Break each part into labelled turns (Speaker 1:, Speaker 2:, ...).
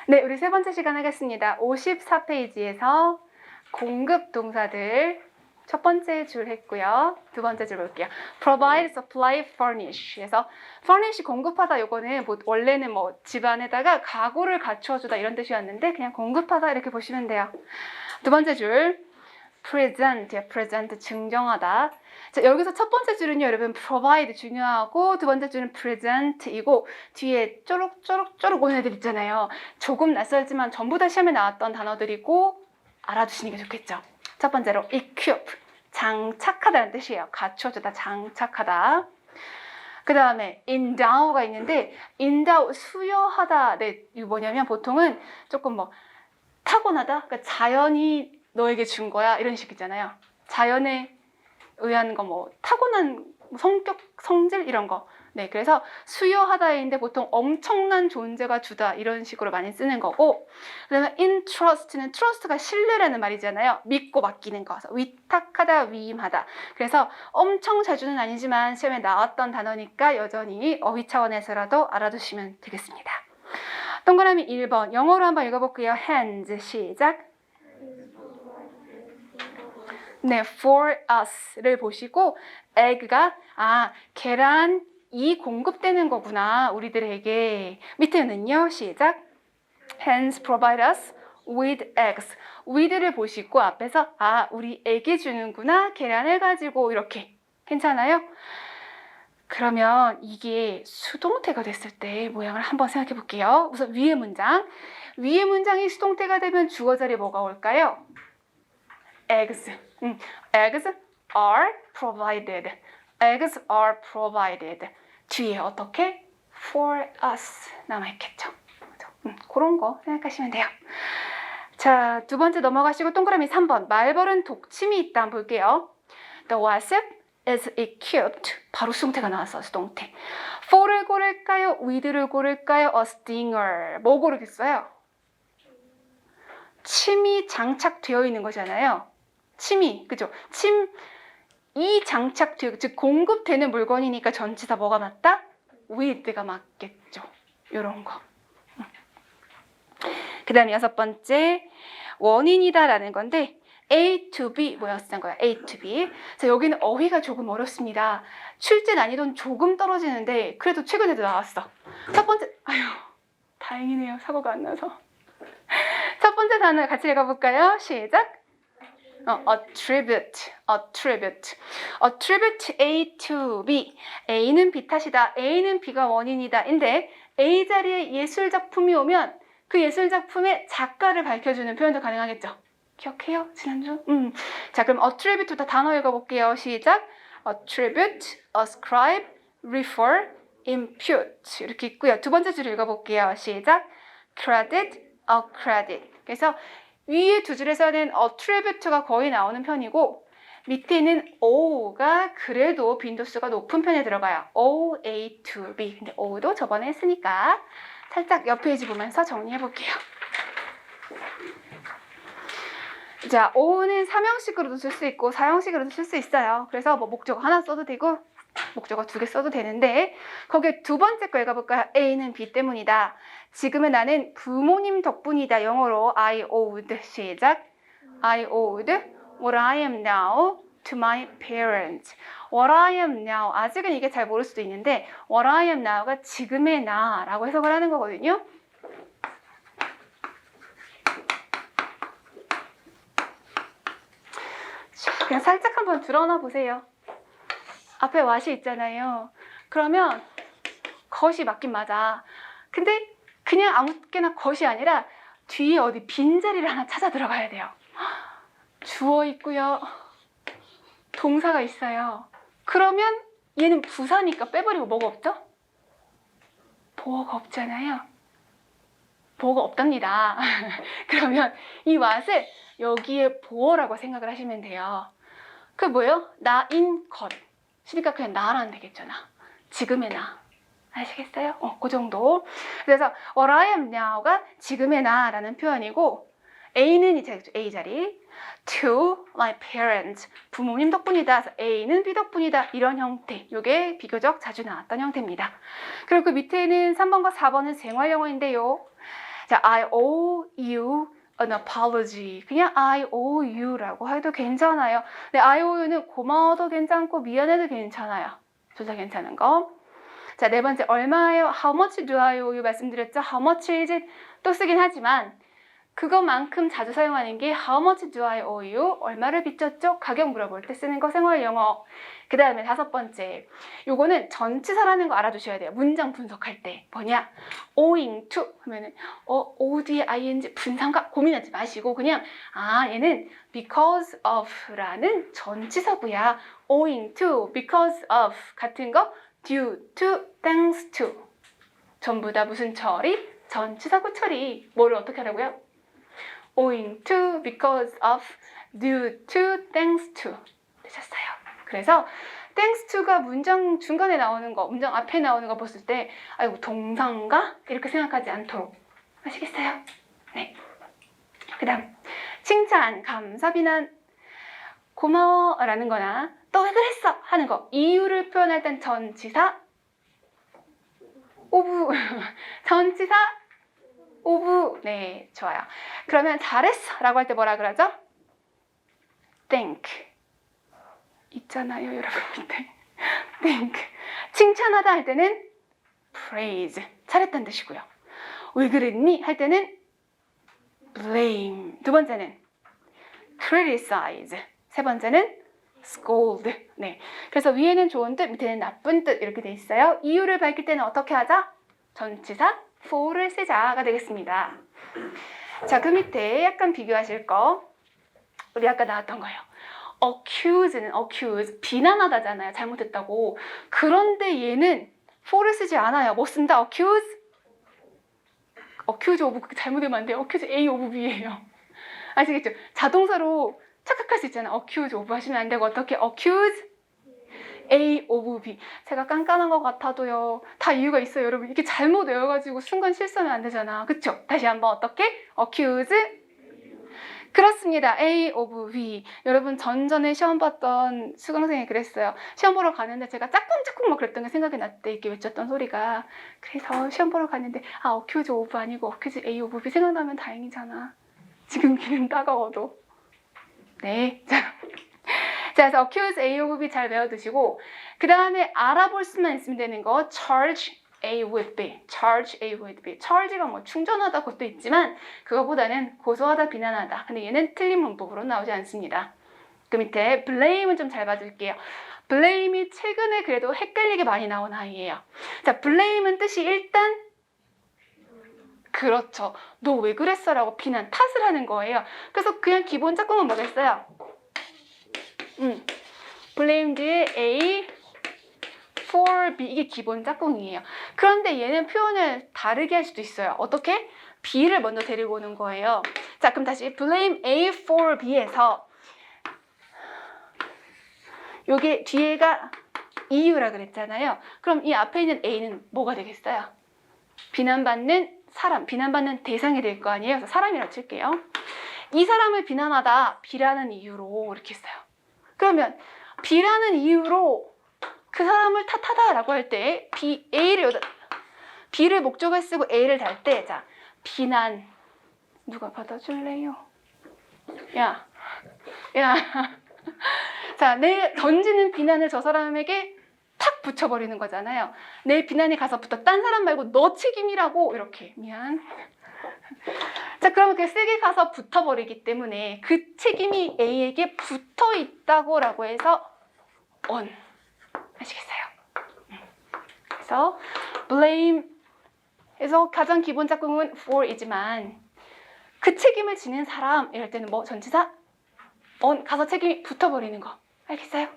Speaker 1: 네, 우리 세 번째 시간 하겠습니다. 54페이지에서 공급 동사들 첫 번째 줄 했고요. 두 번째 줄 볼게요. provide, supply, furnish. 그래서 furnish 공급하다 요거는 원래는 집안에다가 가구를 갖추어주다 이런 뜻이었는데 그냥 공급하다 이렇게 보시면 돼요. 두 번째 줄 present 증정하다. 자, 여기서 첫 번째 줄은요, 여러분 provide 중요하고 두 번째 줄은 present이고 뒤에 쪼록쪼록 오는 애들 있잖아요. 조금 낯설지만 전부 다 시험에 나왔던 단어들이고 알아두시는 게 좋겠죠. 첫 번째로 equip, 장착하다는 뜻이에요. 갖춰주다, 장착하다. 그 다음에 endow가 있는데 endow, 수여하다. 네, 이거 뭐냐면 보통은 조금 타고나다? 그러니까 자연이 너에게 준 거야 이런 식 있잖아요. 자연에 의한 거 타고난 성격, 성질 이런 거. 네, 그래서 수여하다인데 보통 엄청난 존재가 주다 이런 식으로 많이 쓰는 거고, 그다음에 entrust는 trust가 신뢰라는 말이잖아요. 믿고 맡기는 거. 위탁하다, 위임하다. 그래서 엄청 자주는 아니지만 시험에 나왔던 단어니까 여전히 어휘 차원에서라도 알아두시면 되겠습니다. 동그라미 1번 영어로 한번 읽어볼게요. hands 시작. 네, for us를 보시고 egg가 계란이 공급되는 거구나 우리들에게. 밑에는요 시작. Hens provide us with eggs. with를 보시고 앞에서 우리에게 주는구나 계란을 가지고 이렇게. 괜찮아요? 그러면 이게 수동태가 됐을 때 모양을 한번 생각해 볼게요. 우선 위의 문장이 수동태가 되면 주어 자리에 뭐가 올까요? eggs. Eggs are provided. Eggs are provided. 뒤에 어떻게? For us 남아있겠죠. 그런 거 생각하시면 돼요. 자, 두 번째 넘어가시고 동그라미 3번. 말벌은 독침이 있다 한번 볼게요. The wasp is equipped. 바로 수동태가 나왔어, 수동태. for를 고를까요? with를 고를까요? a stinger. 뭐 고르겠어요? 침이 장착되어 있는 거잖아요. 침이, 그죠? 이 장착되어, 즉 공급되는 물건이니까 전치사 뭐가 맞다? with가 맞겠죠. 요런 거. 그 다음 여섯 번째, 원인이다 라는 건데 A to B 뭐였던 거야? A to B. 자, 여기는 어휘가 조금 어렵습니다. 출제 난이도는 조금 떨어지는데 그래도 최근에도 나왔어. 첫 번째, 다행이네요. 사고가 안 나서. 첫 번째 단어 같이 읽어볼까요? 시작. attribute A to B. A는 B 탓이다. A는 B가 원인이다. 인데 A 자리에 예술 작품이 오면 그 예술 작품의 작가를 밝혀주는 표현도 가능하겠죠. 기억해요? 지난주? 자, 그럼 attribute부터 단어 읽어볼게요. 시작. attribute, ascribe, refer, impute 이렇게 있고요. 두 번째 줄 읽어볼게요. 시작. credit, accredit. 그래서 위에 두 줄에서는 attribute가 거의 나오는 편이고 밑에는 O가 그래도 빈도수가 높은 편에 들어가요. O, A to B. 근데 O도 저번에 했으니까 살짝 옆 페이지 보면서 정리해 볼게요. 자, O는 3형식으로도 쓸 수 있고 4형식으로도 쓸 수 있어요. 그래서 목적어 하나 써도 되고 목적어 2개 써도 되는데 거기에 두 번째 거 읽어볼까요? A는 B 때문이다. 지금의 나는 부모님 덕분이다. 영어로 I owed. 시작. I owed what I am now to my parents. What I am now. 아직은 이게 잘 모를 수도 있는데 what I am now가 지금의 나라고 해석을 하는 거거든요. 그냥 살짝 한번 드러나 보세요. 앞에 what이 있잖아요. 그러면 것이 맞긴 맞아. 근데 그냥 아무렇게나 것이 아니라 뒤에 어디 빈자리를 하나 찾아 들어가야 돼요. 주어 있고요. 동사가 있어요. 그러면 얘는 부사니까 빼버리고 뭐가 없죠? 보어가 없잖아요. 보어가 없답니다. 그러면 이 what을 여기에 보어라고 생각을 하시면 돼요. 그 뭐예요? 나인 것. 그러니까 그냥 나라는 되겠죠. 나. 지금의 나. 아시겠어요? 그 정도. 그래서 what I am now가 지금의 나라는 표현이고 A는 이제 A 자리 to my parents 부모님 덕분이다. 그래서 A는 B 덕분이다. 이런 형태. 이게 비교적 자주 나왔던 형태입니다. 그리고 그 밑에는 3번과 4번은 생활 영어인데요. 자, I owe you an apology. 그냥 I owe you라고 해도 괜찮아요. 근데 I owe you는 고마워도 괜찮고 미안해도 괜찮아요. 둘 다 괜찮은 거. 자, 네 번째 얼마예요? How much do I owe you 말씀드렸죠? How much is it? 또 쓰긴 하지만 그것만큼 자주 사용하는 게 How much do I owe you? 얼마를 빚졌죠? 가격 물어볼 때 쓰는 거 생활 영어. 그 다음에 다섯 번째, 요거는 전치사라는 거 알아두셔야 돼요. 문장 분석할 때 뭐냐? owing to 하면은 o 뒤에 ing 분상가 고민하지 마시고 그냥 얘는 because of라는 전치사구야. owing to, because of 같은 거 due to, thanks to 전부 다 무슨 처리? 전치사구 처리. 뭐를 어떻게 하라고요? owing to, because of, due to, thanks to 되셨어요. 그래서 thanks to가 문장 중간에 나오는 거, 문장 앞에 나오는 거 봤을 때 아이고 동사인가? 이렇게 생각하지 않도록 아시겠어요? 네. 그 다음 칭찬, 감사, 비난, 고마워라는 거나 또 왜 그랬어? 하는 거 이유를 표현할 땐 전치사 오브 전치사 오브 네 좋아요. 그러면 잘했어 라고 할 때 뭐라 그러죠? thank 있잖아요 여러분 밑에 thank 칭찬하다 할 때는 praise 잘했다는 뜻이고요. 왜 그랬니? 할 때는 blame 두 번째는 criticize 세 번째는 scold 네 그래서 위에는 좋은 뜻 밑에는 나쁜 뜻 이렇게 돼 있어요. 이유를 밝힐 때는 어떻게 하자? 전치사 for를 쓰자가 되겠습니다. 자, 그 밑에 약간 비교하실 거 우리 아까 나왔던 거예요. accuse는 accuse 비난하다잖아요. 잘못했다고. 그런데 얘는 for를 쓰지 않아요. 뭐 쓴다? accuse of 잘못하면 안 돼요. accuse A of B예요. 아시겠죠? 자동사로 착각할 수 있잖아요. accuse of 하시면 안 되고 어떻게 accuse A of B. 제가 깐깐한 것 같아도요. 다 이유가 있어요, 여러분. 이렇게 잘못 외워가지고 순간 실수하면 안 되잖아. 그쵸? 다시 한번 어떻게? accuse 그렇습니다. A of B. 여러분 전전에 시험 봤던 수강생이 그랬어요. 시험 보러 가는데 제가 짝꿍짝꿍 막 그랬던 게 생각이 났대. 이렇게 외쳤던 소리가. 그래서 시험 보러 갔는데 accuse of 아니고 accuse A of B 생각나면 다행이잖아. 지금 귀는 따가워도. 네. 자, 그래서 accuse A of B 잘 외워두시고 그 다음에 알아볼 수만 있으면 되는 거 charge A with B, charge A with B. charge가 뭐 충전하다 그것도 있지만 그거보다는 고소하다, 비난하다. 근데 얘는 틀린 문법으로 나오지 않습니다. 그 밑에 blame은 좀 잘 봐줄게요. blame이 최근에 그래도 헷갈리게 많이 나온 아이예요. 자, blame은 뜻이 일단 그렇죠. 너 왜 그랬어? 라고 비난, 탓을 하는 거예요. 그래서 그냥 기본 짝꿍은 뭐겠어요? blame 뒤에 A for B 이게 기본 짝꿍이에요. 그런데 얘는 표현을 다르게 할 수도 있어요. 어떻게? B를 먼저 데리고 오는 거예요. 자, 그럼 다시 blame A for B에서 요게 뒤에가 이유라 그랬잖아요. 그럼 이 앞에 있는 A는 뭐가 되겠어요? 비난받는 사람, 비난받는 대상이 될 거 아니에요. 그래서 사람이라고 칠게요. 이 사람을 비난하다 B라는 이유로 이렇게 써요. 그러면 B라는 이유로 그 사람을 탓하다 라고 할 때 B를 목적을 쓰고 A를 달 때 자, 비난 누가 받아줄래요? 야 자, 내 던지는 비난을 저 사람에게 탁 붙여버리는 거잖아요. 내 비난이 가서 붙어 딴 사람 말고 너 책임이라고 이렇게 미안 자, 그러면 그 세게 가서 붙어버리기 때문에 그 책임이 A에게 붙어 있다고 라고 해서 on 아시겠어요? 그래서 blame에서 가장 기본 짝꿍은 for이지만 그 책임을 지는 사람 이럴 때는 뭐 전치사 on 가서 책임이 붙어버리는 거 알겠어요?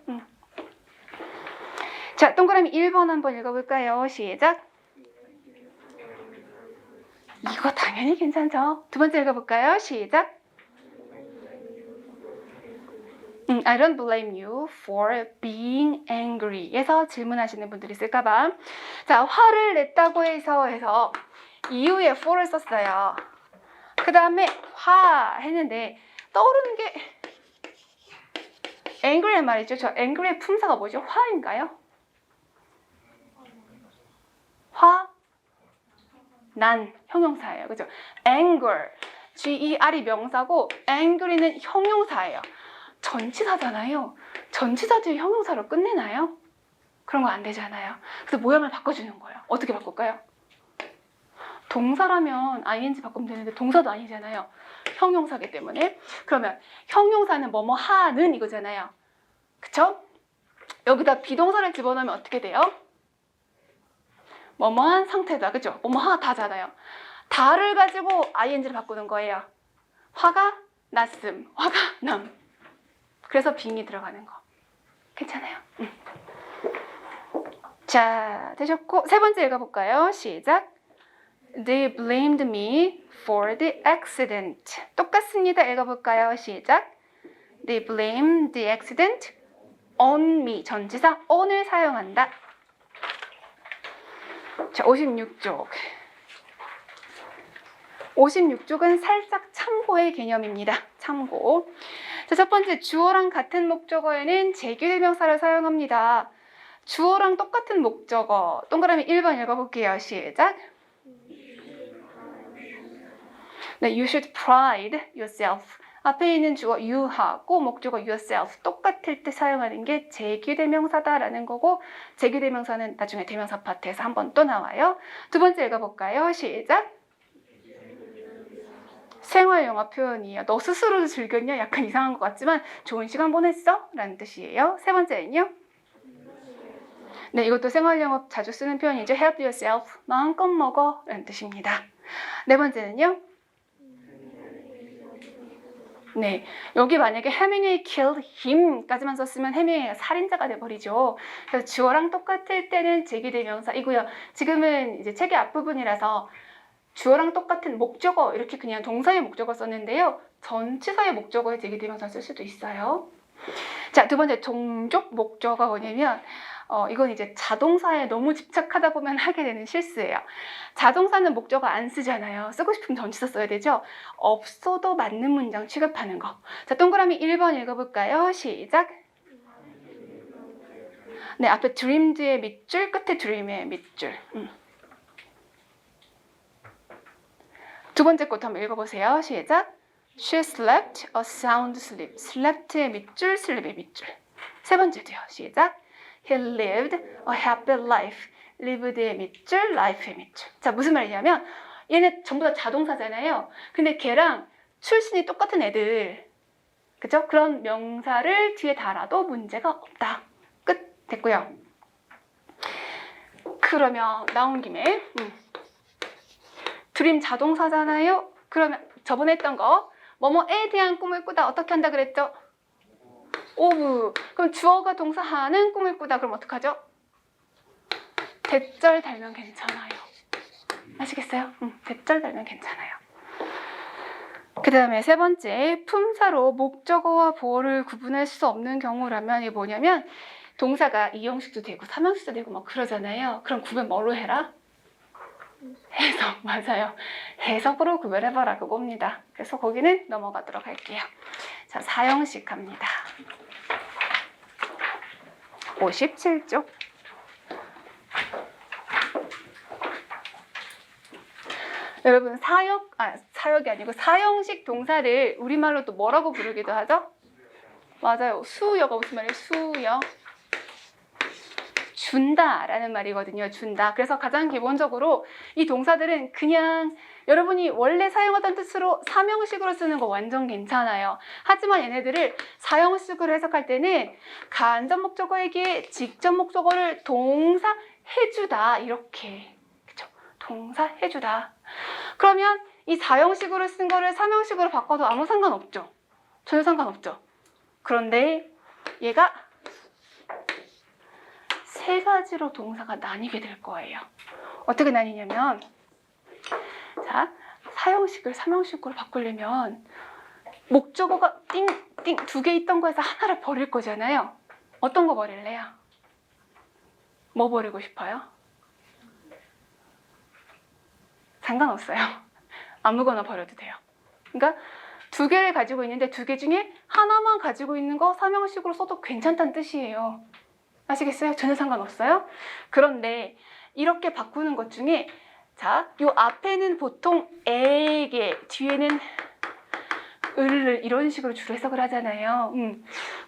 Speaker 1: 자, 동그라미 1번 한번 읽어볼까요? 시작. 이거 당연히 괜찮죠? 두 번째 읽어볼까요? 시작. I don't blame you for being angry. 에서 질문하시는 분들이 있을까봐. 자, 화를 냈다고 해서 이유에 for를 썼어요. 그 다음에 화 했는데 떠오르는 게 angry란 말이죠. 저 angry의 품사가 뭐죠? 화인가요? 화? 난 형용사예요. 그죠? anger, G-E-R이 명사고 angry는 형용사예요. 전치사잖아요. 전치사도 형용사로 끝내나요? 그런 거 안 되잖아요. 그래서 모양을 바꿔주는 거예요. 어떻게 바꿀까요? 동사라면 ing 바꾸면 되는데 동사도 아니잖아요. 형용사기 때문에. 그러면 형용사는 뭐뭐 하는 이거잖아요. 그쵸? 여기다 비동사를 집어넣으면 어떻게 돼요? 뭐뭐한 상태다. 그죠? 뭐뭐 하다잖아요. 다를 가지고 ing를 바꾸는 거예요. 화가 났음, 화가 남. 그래서 being이 들어가는 거. 괜찮아요? 자, 되셨고 세 번째 읽어볼까요? 시작. They blamed me for the accident. 똑같습니다. 읽어볼까요? 시작. They blamed the accident on me. 전치사 on을 사용한다. 자, 56쪽. 56쪽은 살짝 참고의 개념입니다. 참고. 자, 첫 번째 주어랑 같은 목적어에는 제규대명사를 사용합니다. 주어랑 똑같은 목적어. 동그라미 1번 읽어볼게요. 시작. 네, you should pride yourself. 앞에 있는 주어 you하고 목적어 yourself 똑같을 때 사용하는 게 제규대명사다라는 거고 제규대명사는 나중에 대명사 파트에서 한번 또 나와요. 두 번째 읽어볼까요? 시작. 생활영화 표현이에요. 너 스스로도 즐겼냐? 약간 이상한 것 같지만 좋은 시간 보냈어? 라는 뜻이에요. 세 번째는요. 네, 이것도 생활영어 자주 쓰는 표현이죠. help yourself. 마음껏 먹어 라는 뜻입니다. 네 번째는요. 네, 여기 만약에 Hemingway killed him까지만 썼으면 해밍웨이가 살인자가 돼버리죠. 그래서 주어랑 똑같을 때는 제기대명사이고요. 지금은 이제 책의 앞부분이라서 주어랑 똑같은 목적어 이렇게 그냥 동사의 목적어 썼는데요. 전치사의 목적어에 제기대명사 쓸 수도 있어요. 자, 두 번째 종족 목적어가 뭐냐면 이건 이제 자동사에 너무 집착하다 보면 하게 되는 실수예요. 자동사는 목적어 안 쓰잖아요. 쓰고 싶으면 전치사 써야 되죠. 없어도 맞는 문장 취급하는 거. 자, 동그라미 1번 읽어볼까요? 시작. 네, 앞에 dreamed의 밑줄, 끝에 dream의 밑줄. 두 번째 것도 한번 읽어보세요. 시작. She slept a sound sleep. Slept의 밑줄, sleep의 밑줄. 세 번째도요. 시작. He lived a happy life. lived의 밑줄, life의 밑줄. 자, 무슨 말이냐면 얘네 전부 다 자동사잖아요. 근데 걔랑 출신이 똑같은 애들. 그죠? 그런 명사를 뒤에 달아도 문제가 없다. 끝. 됐고요. 그러면 나온 김에 드림 자동사잖아요. 그러면 저번에 했던 거 뭐뭐에 대한 꿈을 꾸다 어떻게 한다 그랬죠? 오브. 그럼 주어가 동사하는 꿈을 꾸다 그럼 어떡하죠? 대절 달면 괜찮아요. 아시겠어요? 대절 달면 괜찮아요. 그 다음에 세 번째, 품사로 목적어와 보어를 구분할 수 없는 경우라면 이게 뭐냐면 동사가 이형식도 되고 삼형식도 되고 막 그러잖아요. 그럼 구분 뭐로 해라? 해석, 맞아요. 해석으로 구별해봐라 그겁니다. 그래서 거기는 넘어가도록 할게요. 자, 사형식 갑니다. 57쪽. 여러분 사역이 아니고 사형식 동사를 우리말로 또 뭐라고 부르기도 하죠? 맞아요. 수여가 무슨 말이에요? 수여. 준다라는 말이거든요. 준다. 그래서 가장 기본적으로 이 동사들은 그냥 여러분이 원래 사용하던 뜻으로 삼형식으로 쓰는 거 완전 괜찮아요. 하지만 얘네들을 사형식으로 해석할 때는 간접 목적어에게 직접 목적어를 동사 해주다 이렇게. 그쵸? 동사 해주다. 그러면 이 사형식으로 쓴 거를 삼형식으로 바꿔도 아무 상관없죠. 전혀 상관없죠. 그런데 얘가 세 가지로 동사가 나뉘게 될 거예요. 어떻게 나뉘냐면 자, 사형식을 삼형식으로 바꾸려면 목적어가 띵띵 두 개 있던 거에서 하나를 버릴 거잖아요. 어떤 거 버릴래요? 뭐 버리고 싶어요? 상관없어요. 아무거나 버려도 돼요. 그러니까 두 개를 가지고 있는데 두 개 중에 하나만 가지고 있는 거 삼형식으로 써도 괜찮다는 뜻이에요. 아시겠어요? 전혀 상관없어요. 그런데 이렇게 바꾸는 것 중에 자, 요 앞에는 보통 에게, 뒤에는 을 이런 식으로 주로 해석을 하잖아요.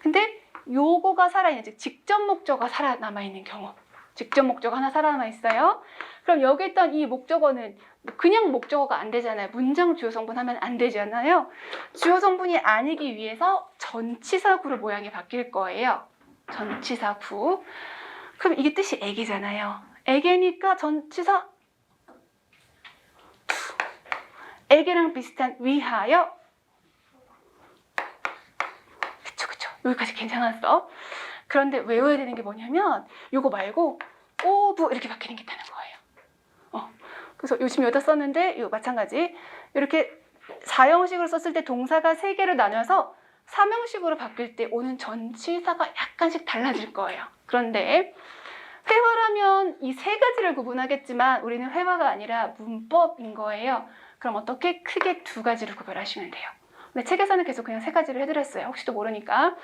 Speaker 1: 근데 요거가 살아있는, 즉 직접 목적어가 살아남아 있는 경우, 직접 목적어 하나 살아남아 있어요. 그럼 여기 있던 이 목적어는 그냥 목적어가 안 되잖아요. 문장 주어 성분 하면 안 되잖아요. 주어 성분이 아니기 위해서 전치사구로 모양이 바뀔 거예요. 전치사구. 그럼 이게 뜻이 에게잖아요. 에게니까 전치사 에게랑 비슷한 위하여. 그쵸. 여기까지 괜찮았어. 그런데 외워야 되는 게 뭐냐면 요거 말고 오브 이렇게 바뀌는 게 있다는 거예요. 그래서 요즘 여기다 썼는데 이거 마찬가지. 이렇게 4형식으로 썼을 때 동사가 3개로 나눠서 3형식으로 바뀔 때 오는 전치사가 약간씩 달라질 거예요. 그런데 회화라면 이 3가지를 구분하겠지만 우리는 회화가 아니라 문법인 거예요. 그럼 어떻게? 크게 2가지를 구별하시면 돼요. 근데 책에서는 계속 그냥 3가지를 해드렸어요. 혹시도 모르니까.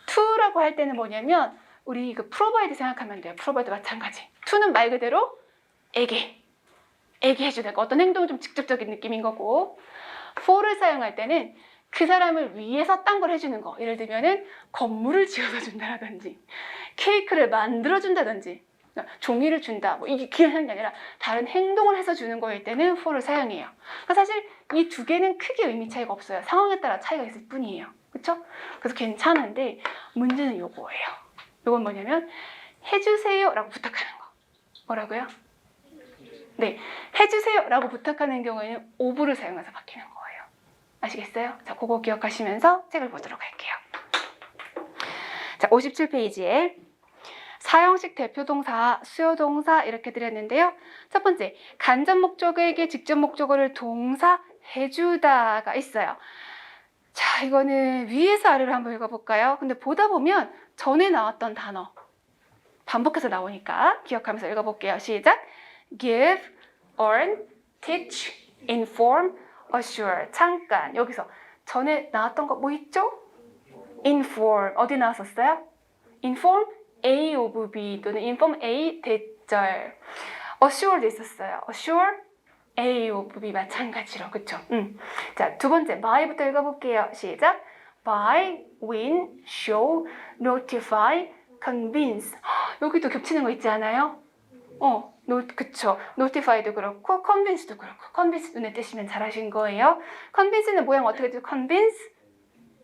Speaker 1: to라고 할 때는 뭐냐면 우리 그 provide 생각하면 돼요. provide 마찬가지. to는 말 그대로 에게 해주는 거. 어떤 행동은 좀 직접적인 느낌인 거고, for를 사용할 때는 그 사람을 위해서 딴 걸 해주는 거. 예를 들면은 건물을 지어서 준다라든지 케이크를 만들어 준다든지 종이를 준다. 뭐 이게 그냥 게 아니라 다른 행동을 해서 주는 거일 때는 for를 사용해요. 그러니까 사실 이 2개는 크게 의미 차이가 없어요. 상황에 따라 차이가 있을 뿐이에요. 그렇죠? 그래서 괜찮은데 문제는 요거예요. 요건 뭐냐면 해주세요 라고 부탁하는 거. 뭐라고요? 네, 해주세요 라고 부탁하는 경우에는 오브를 사용해서 바뀌는 거예요. 아시겠어요? 자, 그거 기억하시면서 책을 보도록 할게요. 자, 57페이지에 사형식 대표동사, 수요동사 이렇게 드렸는데요. 첫 번째, 간접 목적어에게 직접 목적어를 동사 해주다가 있어요. 자, 이거는 위에서 아래로 한번 읽어볼까요? 근데 보다 보면 전에 나왔던 단어 반복해서 나오니까 기억하면서 읽어볼게요. 시작! give, earn, teach, inform, assure. 잠깐 여기서 전에 나왔던 거 뭐 있죠? inform. 어디 나왔었어요? inform A of B 또는 inform A 대절. assure도 있었어요. assure A of B 마찬가지로. 그쵸? 자, 두 번째 by부터 읽어볼게요. 시작! by, win, show, notify, convince. 여기도 겹치는 거 있지 않아요? 그쵸. notify도 그렇고 convince도 그렇고. convince 눈에 띄시면 잘하신 거예요. convince는 모양 어떻게 되죠? convince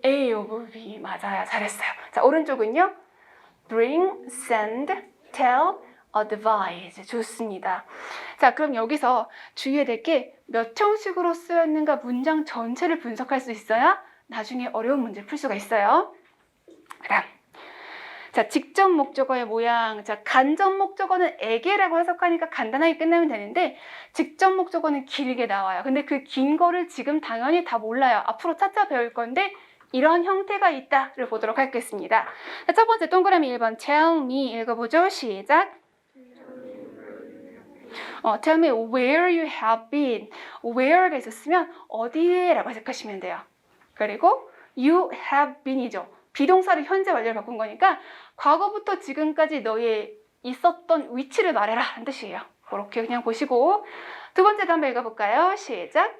Speaker 1: A of B. 맞아요. 잘했어요. 자, 오른쪽은요. bring, send, tell, advise. 좋습니다. 자, 그럼 여기서 주의해야 될 게 몇 형식으로 쓰였는가 문장 전체를 분석할 수 있어야 나중에 어려운 문제 풀 수가 있어요. 그다음 자, 직접 목적어의 모양. 자, 간접 목적어는 에게라고 해석하니까 간단하게 끝나면 되는데 직접 목적어는 길게 나와요. 근데 그 긴 거를 지금 당연히 다 몰라요. 앞으로 차차 배울 건데 이런 형태가 있다를 보도록 하겠습니다. 자, 첫 번째 동그라미 1번 tell me 읽어보죠. 시작. tell me where you have been. where가 있었으면 어디에 라고 해석하시면 돼요. 그리고 you have been이죠. 비동사를 현재 완료를 바꾼 거니까 과거부터 지금까지 너의 있었던 위치를 말해라 하는 뜻이에요. 그렇게 그냥 보시고 두 번째도 한번 읽어볼까요? 시작.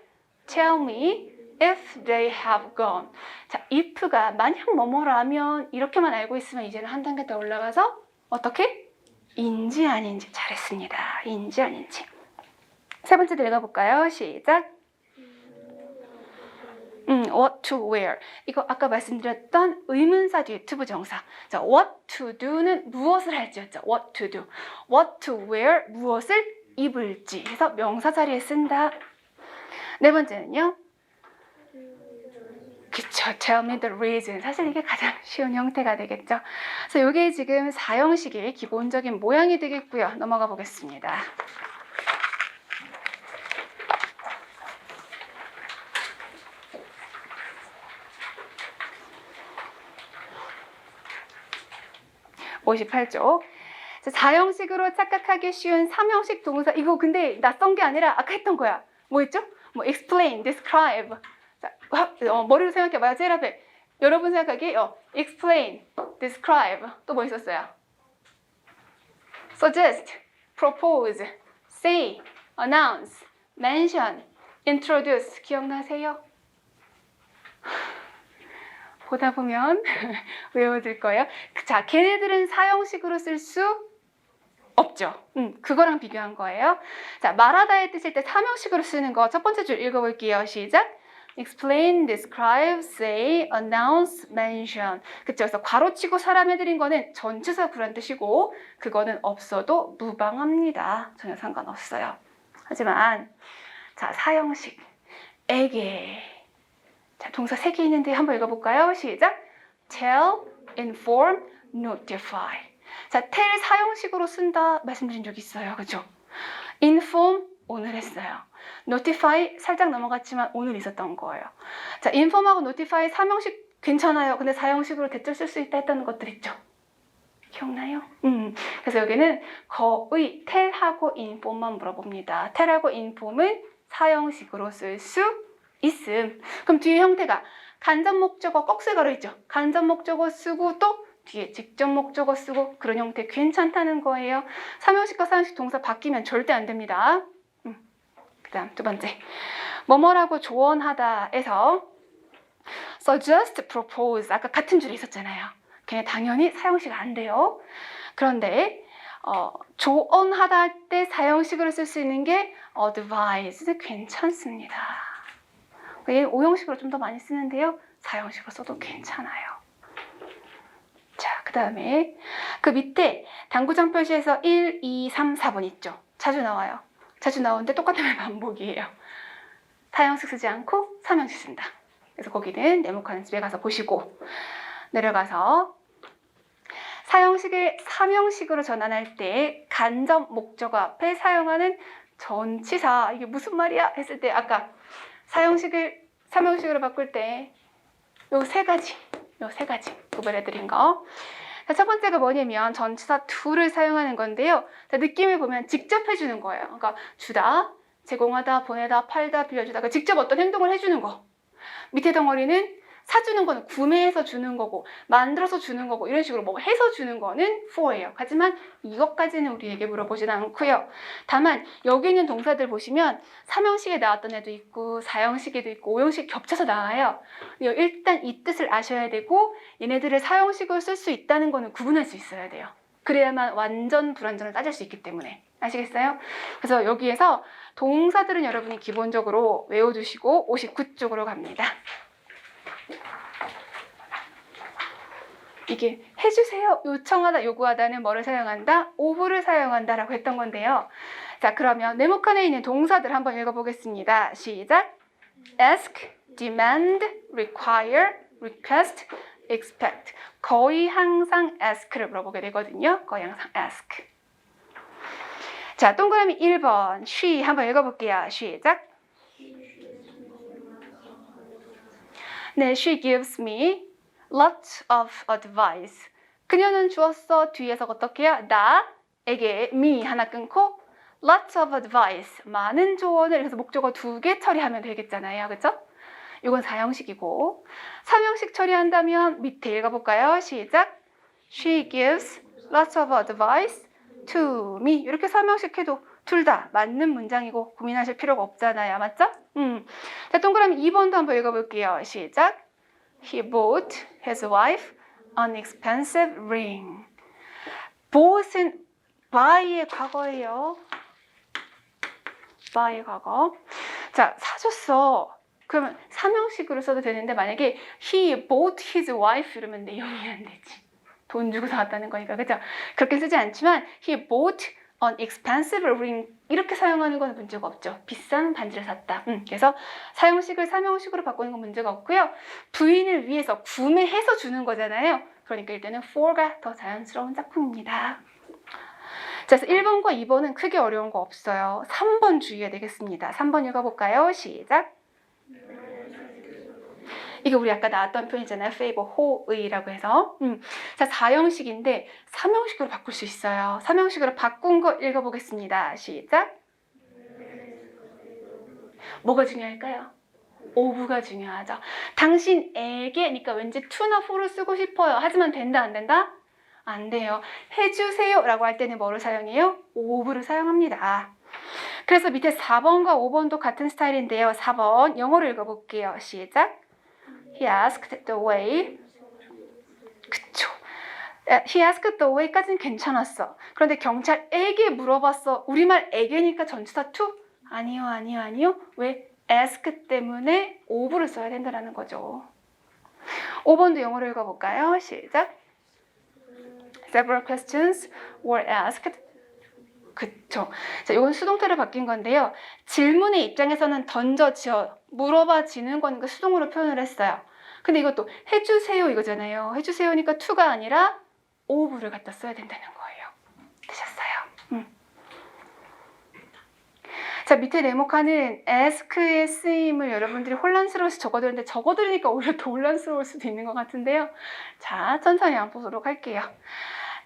Speaker 1: Tell me if they have gone. 자, if가 만약 뭐뭐라면 이렇게만 알고 있으면 이제는 한 단계 더 올라가서 어떻게? 인지 아닌지. 잘했습니다. 인지 아닌지. 세 번째도 읽어볼까요? 시작. what to wear. 이거 아까 말씀드렸던 의문사 뒤에 to 부정사. 자, what to do는 무엇을 할지였죠. what to do. what to wear, 무엇을 입을지 해서 명사 자리에 쓴다. 네 번째는요. 그쵸. tell me the reason. 사실 이게 가장 쉬운 형태가 되겠죠. 그래서 이게 지금 4형식의 기본적인 모양이 되겠고요. 넘어가 보겠습니다. (58쪽) 4형식으로 착각하기 쉬운 3형식 동사. 이거 근데 낯선 게 아니라 아까 했던 거야. 뭐였죠? 뭐 explain, describe. 자, 머리로 생각해봐요. 제일 앞에 여러분 생각하기 explain, describe. 또 뭐 있었어요? suggest, propose, say, announce, mention, introduce 기억나세요? 보다 보면 외워질 거예요. 자, 걔네들은 사형식으로 쓸 수 없죠. 그거랑 비교한 거예요. 자, 말하다의 뜻일 때 사명식으로 쓰는 거 첫 번째 줄 읽어볼게요. 시작. explain, describe, say, announce, mention. 그쵸? 그래서 괄호치고 사람해드린 거는 전치사 구란 뜻이고 그거는 없어도 무방합니다. 전혀 상관없어요. 하지만 자, 사형식 에게 자, 동사 3개 있는데 한번 읽어볼까요? 시작. tell, inform, notify. 자, tell 사형식으로 쓴다 말씀드린 적 있어요. 그죠? inform 오늘 했어요. notify 살짝 넘어갔지만 오늘 있었던 거예요. 자, inform하고 notify 사명식 괜찮아요. 근데 사형식으로 대절 쓸 수 있다 했다는 것들 있죠? 기억나요? 그래서 여기는 거의 tell하고 inform만 물어봅니다. tell하고 inform은 사형식으로 쓸 수 있음. 그럼 뒤에 형태가 간접 목적어 꺽쇠 가로 있죠? 간접 목적어 쓰고 또 뒤에 직접 목적어 쓰고 그런 형태 괜찮다는 거예요. 사명식과 사형식 동사 바뀌면 절대 안 됩니다. 그 다음 두 번째 뭐뭐라고 조언하다에서 suggest, propose 아까 같은 줄에 있었잖아요. 걔네 당연히 사형식 안 돼요. 그런데 조언하다 할 때 사형식으로 쓸 수 있는 게 advise 괜찮습니다. 얘 오형식으로 좀 더 많이 쓰는데요. 사형식으로 써도 괜찮아요. 자, 그 다음에 그 밑에 당구장 표시에서 1, 2, 3, 4번 있죠. 자주 나와요. 자주 나오는데 똑같은 말 반복이에요. 사형식 쓰지 않고 사명식 쓴다. 그래서 거기는 네모칸 집에 가서 보시고 내려가서 사형식을 사명식으로 전환할 때 간접 목적어 앞에 사용하는 전치사 이게 무슨 말이야? 했을 때 아까 사형식을 사명식으로 바꿀 때 요 세 가지 구별해드린 거. 자, 첫 번째가 뭐냐면 전치사 to를 사용하는 건데요. 자, 느낌을 보면 직접 해주는 거예요. 그러니까 주다, 제공하다, 보내다, 팔다, 빌려주다. 그러니까 직접 어떤 행동을 해주는 거. 밑에 덩어리는 사주는 거는 구매해서 주는 거고 만들어서 주는 거고 이런 식으로 뭐 해서 주는 거는 for예요. 하지만 이것까지는 우리에게 물어보진 않고요. 다만 여기 있는 동사들 보시면 사명식에 나왔던 애도 있고 사형식에도 있고 오형식 겹쳐서 나와요. 일단 이 뜻을 아셔야 되고 얘네들을 사형식으로 쓸 수 있다는 거는 구분할 수 있어야 돼요. 그래야만 완전 불완전을 따질 수 있기 때문에. 아시겠어요? 그래서 여기에서 동사들은 여러분이 기본적으로 외워두시고 59쪽으로 갑니다. 이게 해주세요, 요청하다, 요구하다는 뭐를 사용한다? of를 사용한다 라고 했던 건데요. 자, 그러면 네모칸에 있는 동사들 한번 읽어보겠습니다. 시작! ask, demand, require, request, expect. 거의 항상 ask를 물어보게 되거든요. 거의 항상 ask. 자, 동그라미 1번 she 한번 읽어볼게요. 시작! 네, she gives me lots of advice. 그녀는 주었어. 뒤에서 어떻게 해요? 나에게 me 하나 끊고 lots of advice. 많은 조언을 그래서 목적어 2개 처리하면 되겠잖아요. 그렇죠? 이건 사형식이고 사명식 처리한다면 밑에 읽어볼까요? 시작. She gives lots of advice to me. 이렇게 사명식 해도 둘 다 맞는 문장이고 고민하실 필요가 없잖아요. 맞죠? 자, 동그라미 2번도 한번 읽어볼게요. 시작. He bought his wife an expensive ring. bought은 buy의 과거예요. buy의 과거. 자, 사줬어. 그러면 사명식으로 써도 되는데 만약에 he bought his wife 이러면 내용이 안 되지. 돈 주고 사왔다는 거니까. 그죠? 그렇게 쓰지 않지만 he bought an expensive ring 이렇게 사용하는 건 문제가 없죠. 비싼 반지를 샀다. 그래서 사용식을 사명식으로 바꾸는 건 문제가 없고요. 부인을 위해서 구매해서 주는 거잖아요. 그러니까 일단은 for가 더 자연스러운 작품입니다. 자, 그래서 1번과 2번은 크게 어려운 거 없어요. 3번 주의해야 되겠습니다. 3번 읽어볼까요? 시작. 이게 우리 아까 나왔던 표현이잖아요. favor, 호의라고 해서. 자, 4형식인데 3형식으로 바꿀 수 있어요. 3형식으로 바꾼 거 읽어보겠습니다. 시작. 뭐가 중요할까요? of가 중요하죠. 당신에게, 그러니까 왠지 to나 for를 쓰고 싶어요. 하지만 된다, 안 된다? 안 돼요. 해주세요 라고 할 때는 뭐를 사용해요? of를 사용합니다. 그래서 밑에 4번과 5번도 같은 스타일인데요. 4번 영어로 읽어볼게요. 시작. He asked the way. 그쵸. He asked the way까지는 괜찮았어. 그런데 경찰에게 물어봤어. 우리말에게니까 전치사 to? 아니요. 왜? ask 때문에 of를 써야 된다는 거죠. 5번도 영어로 읽어볼까요? 시작. Several questions were asked. 그쵸. 자, 이건 수동태로 바뀐 건데요. 질문의 입장에서는 던져지어, 물어봐지는 거니까 수동으로 표현을 했어요. 근데 이것도 해주세요 이거잖아요. 해주세요니까 to가 아니라 of를 갖다 써야 된다는 거예요. 되셨어요? 자, 밑에 네모칸은 ask의 쓰임을 여러분들이 혼란스러워서 적어드렸는데 적어드리니까 오히려 더 혼란스러울 수도 있는 것 같은데요. 자, 천천히 한번 보도록 할게요.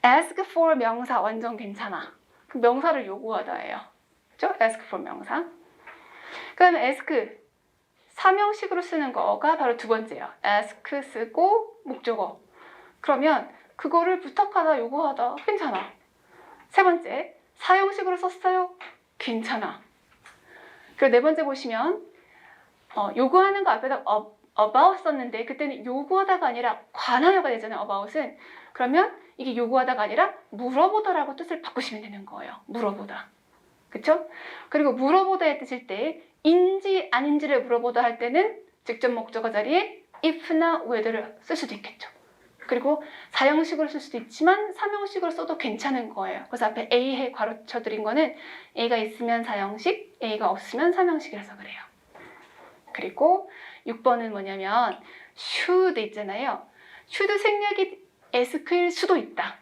Speaker 1: ask for 명사 완전 괜찮아. 그 명사를 요구하다예요. 그죠? ask for 명사. 그 다음에 ask 사명식으로 쓰는 거가 바로 두 번째예요. ask 쓰고 목적어. 그러면 그거를 부탁하다, 요구하다 괜찮아. 세 번째, 사용식으로 썼어요. 괜찮아. 그리고 네 번째 보시면 요구하는 거 앞에다 about 썼는데 그때는 요구하다가 아니라 관하여가 되잖아요. about은. 그러면 이게 요구하다가 아니라 물어보다라고 뜻을 바꾸시면 되는 거예요. 물어보다. 그쵸? 그리고 물어보다의 뜻일 때 인지 아닌지를 물어보다 할 때는 직접 목적어 자리에 if나 whether를 쓸 수도 있겠죠. 그리고 사형식으로 쓸 수도 있지만 사명식으로 써도 괜찮은 거예요. 그래서 앞에 A에 괄호쳐 드린 거는 A가 있으면 사형식, A가 없으면 사명식이라서 그래요. 그리고 6번은 뭐냐면 should 있잖아요. should 생략이 ask일 수도 있다.